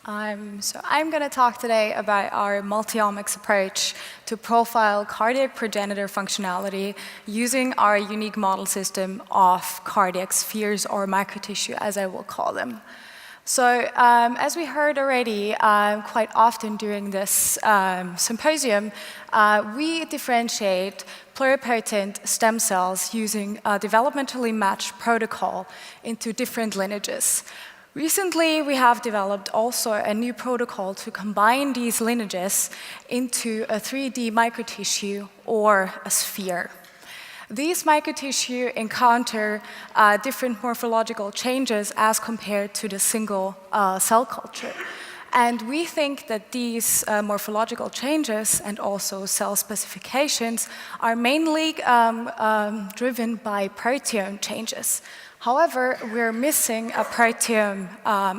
So I'm going to talk today about our multi-omics approach to profile cardiac progenitor functionality using our unique model system of cardiac spheres, or microtissue, as I will call them. So as we heard already quite often during this symposium, we differentiate pluripotent stem cells using a developmentally matched protocol into different lineages. Recently, we have developed also a new protocol to combine these lineages into a 3D microtissue or a sphere. These microtissue encounter different morphological changes as compared to the single cell culture. And we think that these morphological changes and also cell specifications are mainly driven by proteome changes. However, we're missing a proteome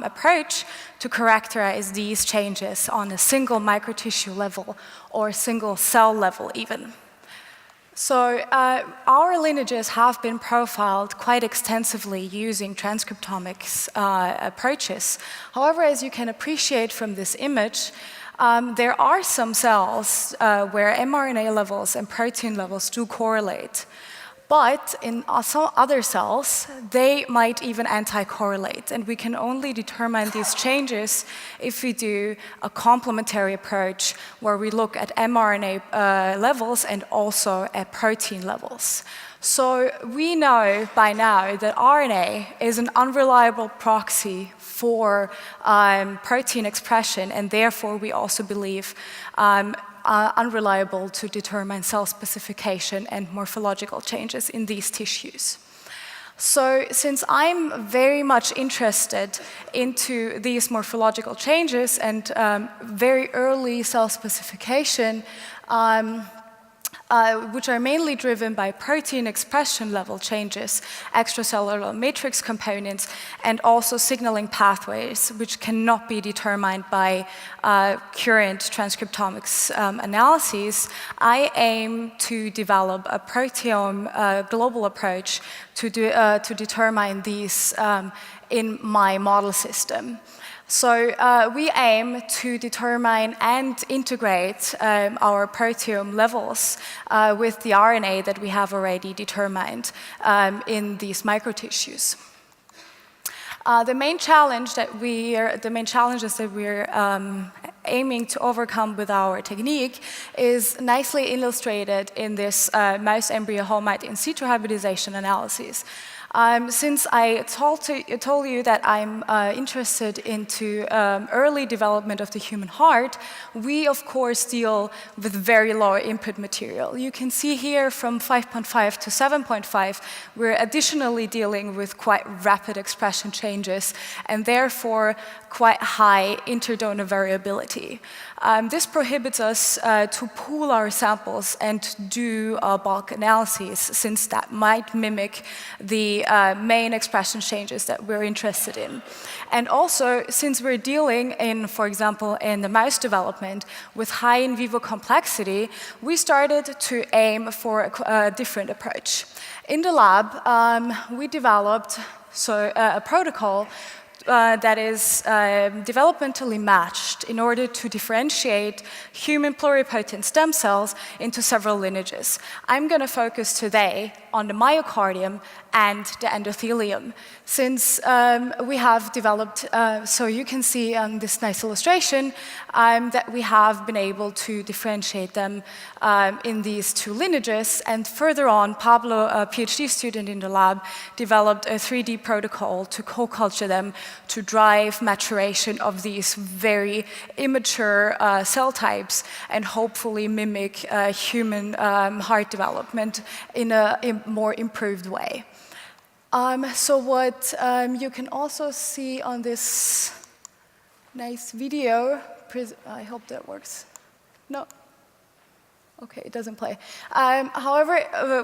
approach to characterize these changes on a single microtissue level or single cell level even. So our lineages have been profiled quite extensively using transcriptomics approaches. However, as you can appreciate from this image, there are some cells where mRNA levels and protein levels do correlate. But in some other cells, they might even anti-correlate, and we can only determine these changes if we do a complementary approach where we look at mRNA levels and also at protein levels. So we know by now that RNA is an unreliable proxy for protein expression, and therefore we also believe unreliable to determine cell specification and morphological changes in these tissues. So since I'm very much interested into these morphological changes and very early cell specification, which are mainly driven by protein expression level changes, extracellular matrix components, and also signaling pathways, which cannot be determined by current transcriptomics analyses, I aim to develop a proteome global approach to determine these in my model system. So we aim to determine and integrate our proteome levels with the RNA that we have already determined in these microtissues. The main challenges that we're aiming to overcome with our technique is nicely illustrated in this mouse embryo whole mite in situ hybridization analysis. Since I told you that I'm interested into early development of the human heart, we of course deal with very low input material. You can see here from 5.5 to 7.5, we're additionally dealing with quite rapid expression changes and therefore quite high interdonor variability. This prohibits us to pool our samples and do bulk analyses, since that might mimic the main expression changes that we're interested in. And also, since we're dealing in, for example, in the mouse development with high in vivo complexity, we started to aim for a different approach. In the lab, we developed a protocol that is developmentally matched in order to differentiate human pluripotent stem cells into several lineages. I'm going to focus today on the myocardium and the endothelium, since we have developed, so you can see on this nice illustration, that we have been able to differentiate them in these two lineages. And further on, Pablo, a PhD student in the lab, developed a 3D protocol to co-culture them to drive maturation of these very immature cell types and hopefully mimic human heart development in a more improved way. So what you can also see on this nice video, I hope that works. No. Okay, it doesn't play. However,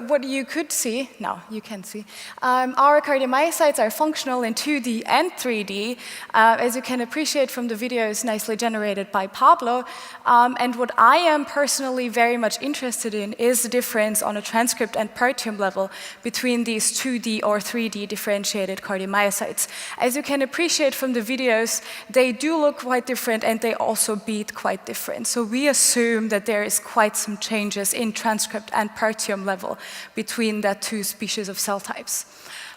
what you could see, no, you can see, our cardiomyocytes are functional in 2D and 3D, as you can appreciate from the videos nicely generated by Pablo. And what I am personally very much interested in is the difference on a transcript and proteome level between these 2D or 3D differentiated cardiomyocytes. As you can appreciate from the videos, they do look quite different and they also beat quite different. So we assume that there is quite some changes in transcript and proteome level between the two species of cell types.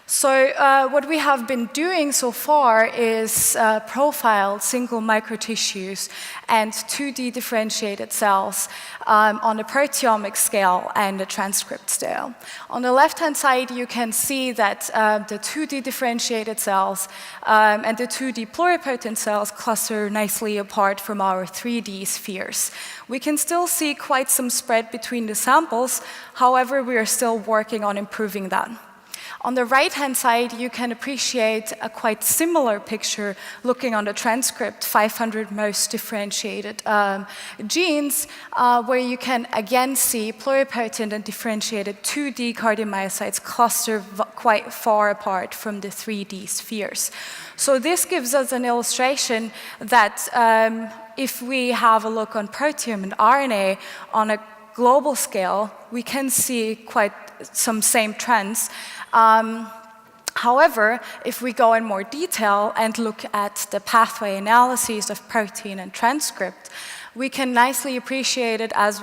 So what we have been doing so far is profile single microtissues and 2D differentiated cells on a proteomic scale and a transcript scale. On the left-hand side, you can see that the 2D differentiated cells and the 2D pluripotent cells cluster nicely apart from our 3D spheres. We can still see quite some spread between the samples, however, we are still working on improving that. On the right-hand side, you can appreciate a quite similar picture looking on the transcript, 500 most differentiated genes, where you can again see pluripotent and differentiated 2D cardiomyocytes cluster quite far apart from the 3D spheres. So this gives us an illustration that if we have a look on proteome and RNA on a global scale, we can see quite some same trends. However, if we go in more detail and look at the pathway analyses of protein and transcript, we can nicely appreciate it as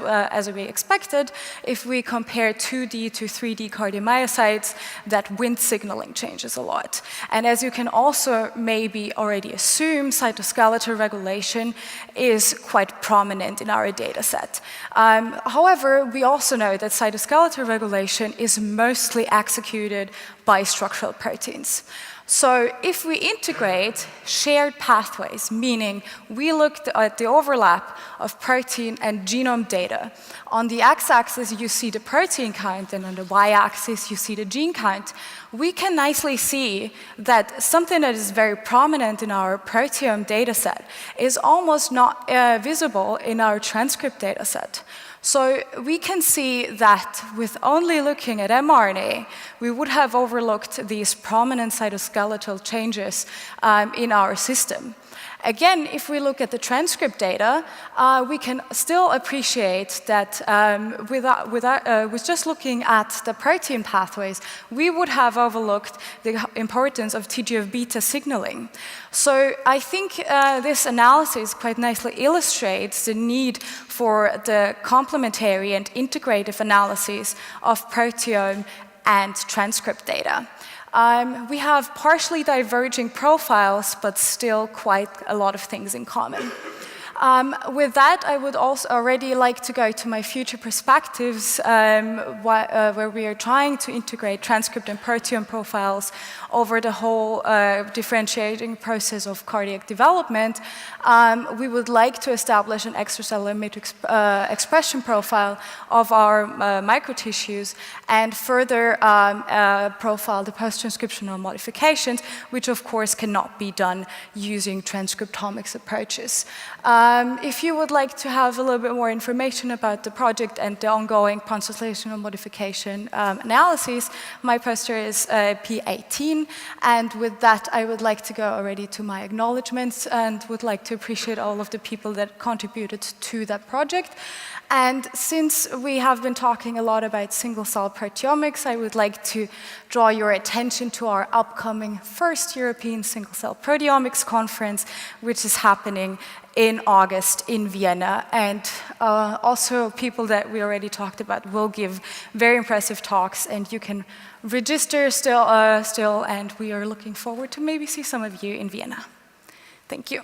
we expected if we compare 2D to 3D cardiomyocytes, that Wnt signaling changes a lot. And as you can also maybe already assume, cytoskeletal regulation is quite prominent in our data set. However, we also know that cytoskeletal regulation is mostly executed by structural proteins. So if we integrate shared pathways, meaning we looked at the overlap of protein and genome data, on the x-axis you see the protein count and on the y-axis you see the gene count, we can nicely see that something that is very prominent in our proteome data set is almost not visible in our transcript data set. So we can see that with only looking at mRNA, we would have overlooked these prominent cytoskeletal changes in our system. Again, if we look at the transcript data, we can still appreciate that with just looking at the protein pathways, we would have overlooked the importance of TGF-beta signaling. So I think this analysis quite nicely illustrates the need for the complementary and integrative analysis of proteome and transcript data. We have partially diverging profiles, but still quite a lot of things in common. With that, I would also already like to go to my future perspectives, where we are trying to integrate transcript and proteome profiles over the whole differentiating process of cardiac development. We would like to establish an extracellular matrix expression profile of our microtissues and further profile the post-transcriptional modifications, which of course cannot be done using transcriptomics approaches. If you would like to have a little bit more information about the project and the ongoing translational modification analyses, my poster is P18. And with that, I would like to go already to my acknowledgements and would like to appreciate all of the people that contributed to that project. And since we have been talking a lot about single-cell proteomics, I would like to draw your attention to our upcoming first European single-cell proteomics conference, which is happening in August in Vienna. And also people that we already talked about will give very impressive talks, and you can register still, and we are looking forward to maybe see some of you in Vienna. Thank you.